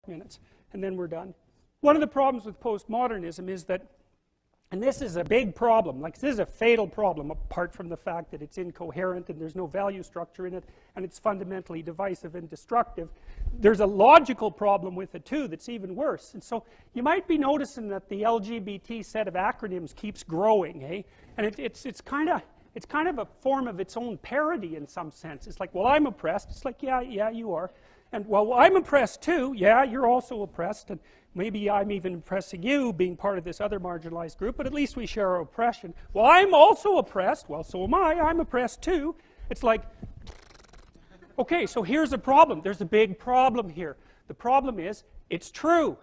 minutes, and then we're done. One of the problems with postmodernism is that, and this is a big problem, like this is a fatal problem apart from the fact that it's incoherent and there's no value structure in it and it's fundamentally divisive and destructive. There's a logical problem with it too that's even worse. And so you might be noticing that the LGBT set of acronyms keeps growing, eh? And it's kind of a form of its own parody in some sense. It's like, well, I'm oppressed. It's like, yeah, you are. And, well, I'm oppressed too. Yeah, you're also oppressed. And maybe I'm even oppressing you, being part of this other marginalized group, but at least we share our oppression. Well, I'm also oppressed. Well, so am I. I'm oppressed too. It's like, okay, so here's a problem. There's a big problem here. The problem is, it's true.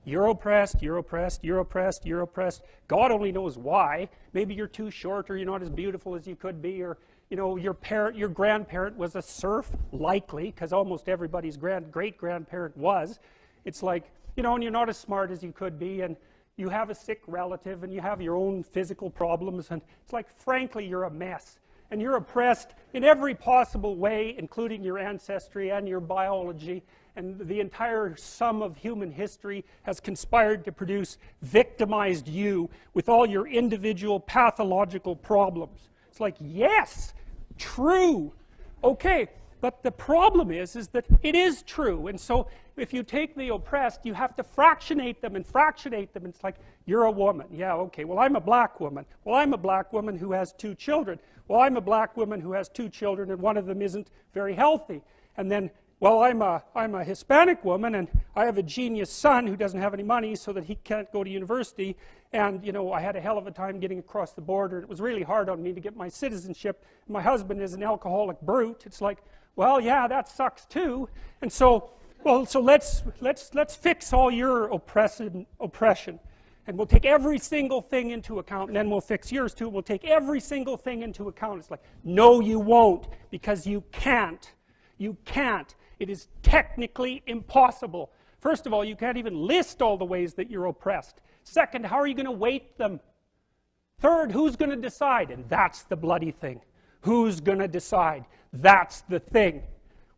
You're oppressed, you're oppressed, you're oppressed, you're oppressed. God only knows why. Maybe you're too short, or you're not as beautiful as you could be, or you know, your grandparent was a serf, likely, because almost everybody's great-grandparent was. It's like, you know, and you're not as smart as you could be, and you have a sick relative, and you have your own physical problems, and it's like, frankly, you're a mess. And you're oppressed in every possible way, including your ancestry and your biology, and the entire sum of human history has conspired to produce victimized you with all your individual pathological problems. It's like, yes, true. Okay, but the problem is that it is true. And so if you take the oppressed, you have to fractionate them and fractionate them. It's like, you're a woman. Yeah, okay, well, I'm a black woman. Well, I'm a black woman who has 2 children. Well, I'm a black woman who has 2 children and one of them isn't very healthy. And then, well, I'm a Hispanic woman and I have a genius son who doesn't have any money so that he can't go to university. And, you know, I had a hell of a time getting across the border. It was really hard on me to get my citizenship. My husband is an alcoholic brute. It's like, well, yeah, that sucks too. And so, well, so let's fix all your oppression. And we'll take every single thing into account, and then we'll fix yours too. We'll take every single thing into account. It's like, no, you won't, because you can't. You can't. It is technically impossible. First of all, you can't even list all the ways that you're oppressed. Second, how are you going to weight them? Third, who's going to decide? And that's the bloody thing. Who's going to decide? That's the thing.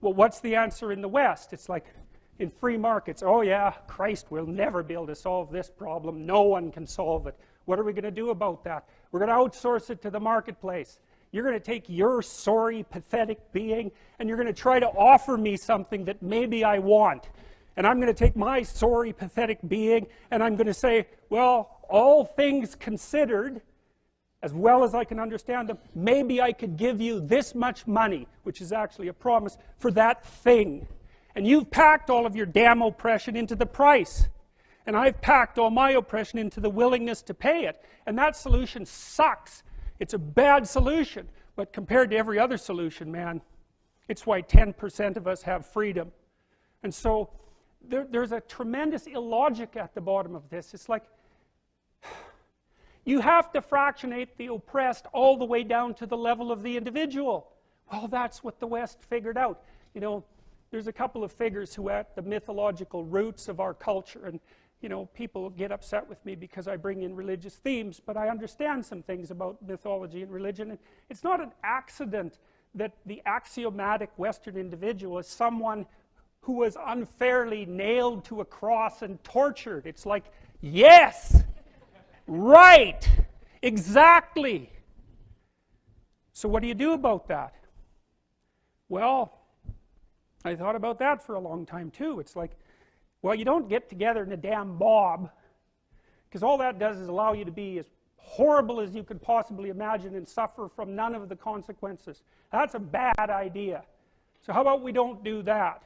Well, what's the answer in the West? It's like, in free markets, oh yeah, Christ, we'll never be able to solve this problem. No one can solve it. What are we going to do about that? We're going to outsource it to the marketplace. You're going to take your sorry, pathetic being, and you're going to try to offer me something that maybe I want. And I'm going to take my sorry, pathetic being, and I'm going to say, well, all things considered, as well as I can understand them, maybe I could give you this much money, which is actually a promise, for that thing. And you've packed all of your damn oppression into the price. And I've packed all my oppression into the willingness to pay it. And that solution sucks. It's a bad solution. But compared to every other solution, man, it's why 10% of us have freedom. And so there's a tremendous illogic at the bottom of this. It's like, you have to fractionate the oppressed all the way down to the level of the individual. Well, that's what the West figured out. You know, there's a couple of figures who are at the mythological roots of our culture, and you know, people get upset with me because I bring in religious themes, but I understand some things about mythology and religion. And it's not an accident that the axiomatic Western individual is someone who was unfairly nailed to a cross and tortured. It's like, yes, right, exactly. So what do you do about that? Well, I thought about that for a long time too. It's like, well, you don't get together in a damn mob, because all that does is allow you to be as horrible as you could possibly imagine and suffer from none of the consequences. That's a bad idea. So how about we don't do that?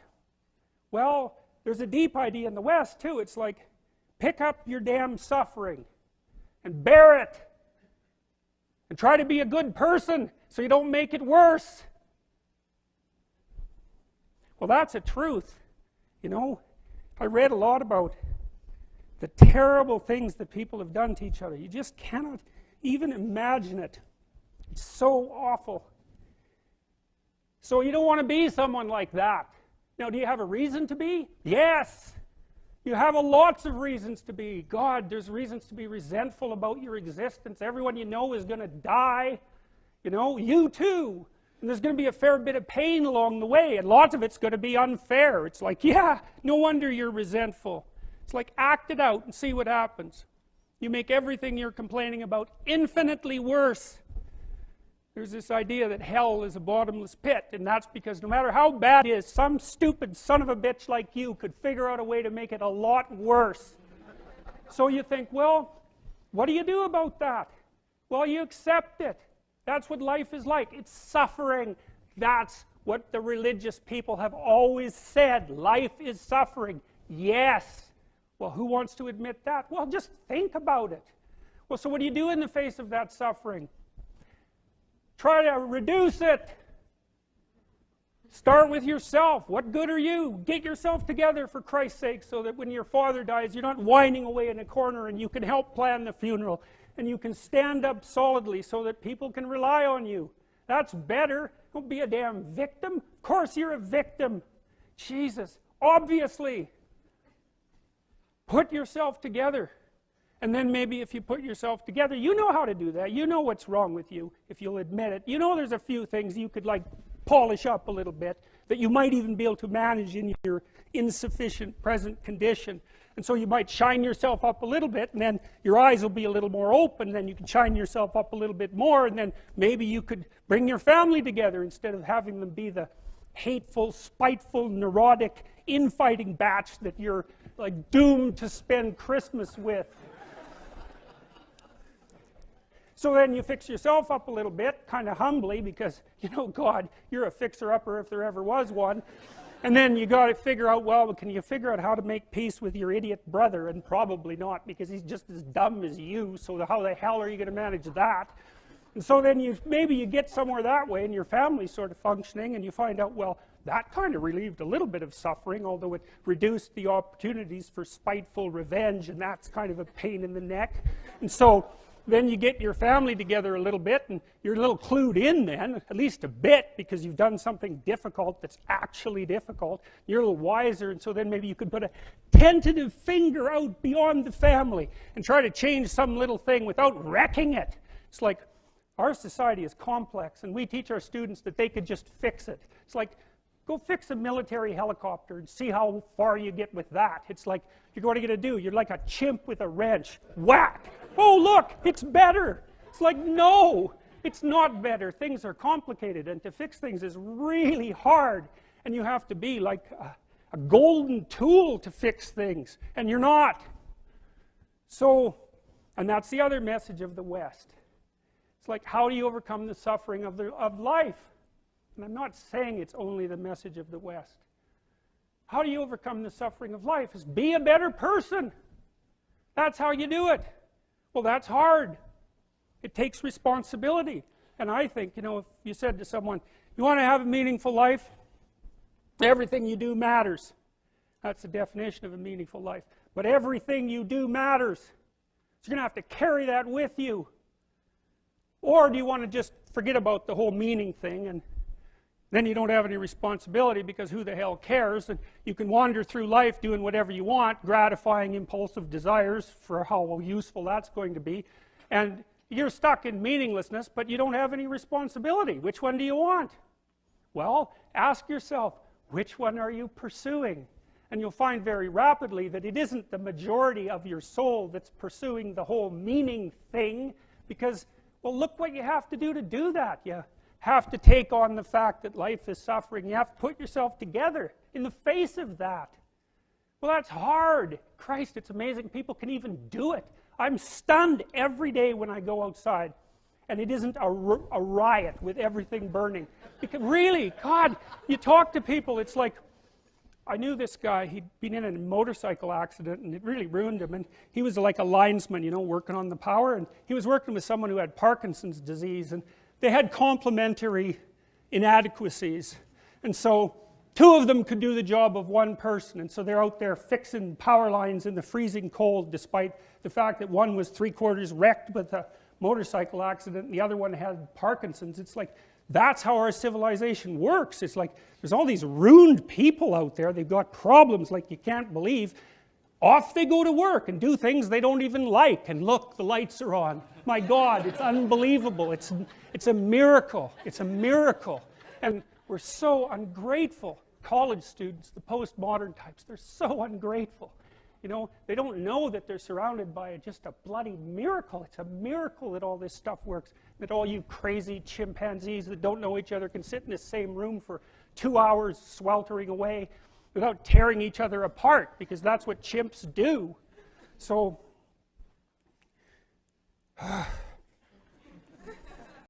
Well, there's a deep idea in the West too. It's like, pick up your damn suffering and bear it and try to be a good person so you don't make it worse. Well, that's a truth, you know. I read a lot about the terrible things that people have done to each other. You just cannot even imagine it. It's so awful. So you don't want to be someone like that. Now, do you have a reason to be? Yes. You have lots of reasons to be. God, there's reasons to be resentful about your existence. Everyone you know is going to die. You know, you too. And there's going to be a fair bit of pain along the way, and lots of it's going to be unfair. It's like, yeah, no wonder you're resentful. It's like, act it out and see what happens. You make everything you're complaining about infinitely worse. There's this idea that hell is a bottomless pit, and that's because no matter how bad it is, some stupid son of a bitch like you could figure out a way to make it a lot worse. So you think, well, what do you do about that? Well, you accept it. That's what life is like. It's suffering. That's what the religious people have always said. Life is suffering. Yes. Well, who wants to admit that? Well, just think about it. Well, so what do you do in the face of that suffering? Try to reduce it. Start with yourself. What good are you? Get yourself together for Christ's sake, so that when your father dies, you're not whining away in a corner, and you can help plan the funeral. And you can stand up solidly so that people can rely on you. That's better. Don't be a damn victim. Of course you're a victim. Jesus, obviously. Put yourself together. And then maybe if you put yourself together, you know how to do that. You know what's wrong with you, if you'll admit it. You know there's a few things you could like polish up a little bit, that you might even be able to manage in your insufficient present condition. And so you might shine yourself up a little bit, and then your eyes will be a little more open, and then you can shine yourself up a little bit more, and then maybe you could bring your family together instead of having them be the hateful, spiteful, neurotic, infighting batch that you're like doomed to spend Christmas with. So then you fix yourself up a little bit, kind of humbly, because, you know, God, you're a fixer-upper if there ever was one. And then you got to figure out, well, can you figure out how to make peace with your idiot brother? And probably not, because he's just as dumb as you, so how the hell are you going to manage that? And so then maybe you get somewhere that way, and your family's sort of functioning, and you find out, well, that kind of relieved a little bit of suffering, although it reduced the opportunities for spiteful revenge, and that's kind of a pain in the neck. And so then you get your family together a little bit, and you're a little clued in then, at least a bit, because you've done something difficult that's actually difficult. You're a little wiser, and so then maybe you could put a tentative finger out beyond the family and try to change some little thing without wrecking it. It's like, our society is complex, and we teach our students that they could just fix it. It's like, go fix a military helicopter and see how far you get with that. It's like, what are you going to do? You're like a chimp with a wrench. Whack! Oh, look, it's better. It's like, no, it's not better. Things are complicated, and to fix things is really hard. And you have to be like a golden tool to fix things, and you're not. So, and that's the other message of the West. It's like, how do you overcome the suffering of life? And I'm not saying it's only the message of the West. How do you overcome the suffering of life? Is be a better person. That's how you do it. Well, that's hard. It takes responsibility. And I think, you know, if you said to someone, you want to have a meaningful life? Everything you do matters. That's the definition of a meaningful life. But everything you do matters. So you're going to have to carry that with you. Or do you want to just forget about the whole meaning thing, and then you don't have any responsibility, because who the hell cares? And you can wander through life doing whatever you want, gratifying impulsive desires for how useful that's going to be. And you're stuck in meaninglessness, but you don't have any responsibility. Which one do you want? Well, ask yourself, which one are you pursuing? And you'll find very rapidly that it isn't the majority of your soul that's pursuing the whole meaning thing, because, well, look what you have to do that. You have to take on the fact that life is suffering. You have to put yourself together in the face of that. Well, that's hard. Christ, it's amazing people can even do it. I'm stunned every day when I go outside, and it isn't a riot with everything burning. Because really, God, you talk to people, it's like, I knew this guy, he'd been in a motorcycle accident, and it really ruined him, and he was like a linesman, you know, working on the power, and he was working with someone who had Parkinson's disease, and they had complementary inadequacies, and so two of them could do the job of one person, and so they're out there fixing power lines in the freezing cold, despite the fact that one was 3/4 wrecked with a motorcycle accident and the other one had Parkinson's. It's like, that's how our civilization works. It's like, there's all these ruined people out there, they've got problems like you can't believe. Off they go to work and do things they don't even like, and look, the lights are on. My God, it's unbelievable. It's a miracle. It's a miracle. And we're so ungrateful. College students, the postmodern types, they're so ungrateful. You know, they don't know that they're surrounded by just a bloody miracle. It's a miracle that all this stuff works, that all you crazy chimpanzees that don't know each other can sit in the same room for 2 hours sweltering away without tearing each other apart, because that's what chimps do. So